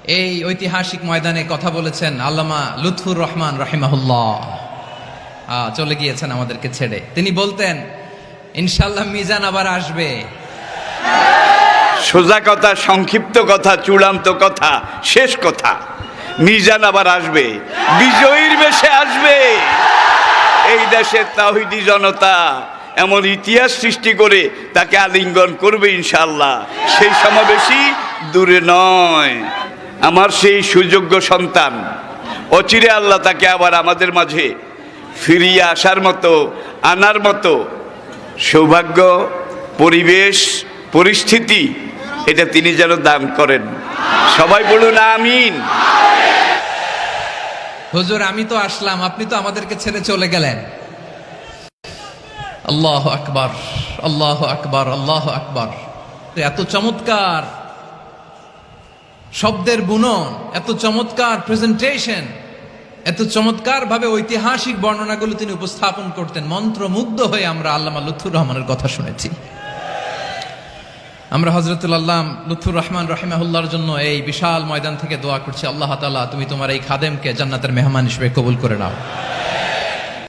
এই ঐতিহাসিক ময়দানে কথা বলেছেন আল্লামা লুৎফুর রহমান রাহিমাহুল্লাহ। চলে গিয়েছেন আমাদেরকে ছেড়ে। তিনি বলতেন, ইনশাআল্লাহ মিজান আবার আসবে। সোজা কথা, সংক্ষিপ্ত কথা, চূড়ান্ত কথা, শেষ কথা, মিজান আবার আসবে, বিজয়ীর বেশে আসবে। এই দেশের তাওহীদি জনতা এমন ইতিহাস সৃষ্টি করে তাকে আলিঙ্গন করবে ইনশাআল্লাহ। সেই সমাবেশই দূরে নয়। আমার সেই সুযোগ্য সন্তান, অচিরে আল্লাহ তাকে আবার আমাদের মাঝে ফিরিয়ে আসার মতো, আনার মতো সৌভাগ্য, পরিবেশ, পরিস্থিতি এটা তিনি যেন দান করেন। সবাই বলুন আমিন। হুজুর, আমি তো আসলাম, আপনি তো আমাদেরকে ছেড়ে চলে গেলেন। আল্লাহু আকবার, আল্লাহু আকবার, আল্লাহু আকবার। এত চমৎকার শব্দের বুনন, এত চমৎকার প্রেজেন্টেশন, এত চমৎকার ভাবে ঐতিহাসিক বর্ণনাগুলো তিনি উপস্থাপন করতেন। মন্ত্রমুগ্ধ হয়ে আমরা আল্লামা লুৎফুর রহমানের কথা শুনেছি। আমরা হযরতুল আল্লামা লুৎফুর রহমান রাহিমাহুল্লাহর জন্য এই বিশাল ময়দান থেকে দোয়া করছি, আল্লাহ তাআলা তুমি তোমার এই খাদেমকে জান্নাতের মেহমান হিসেবে কবুল করে নাও।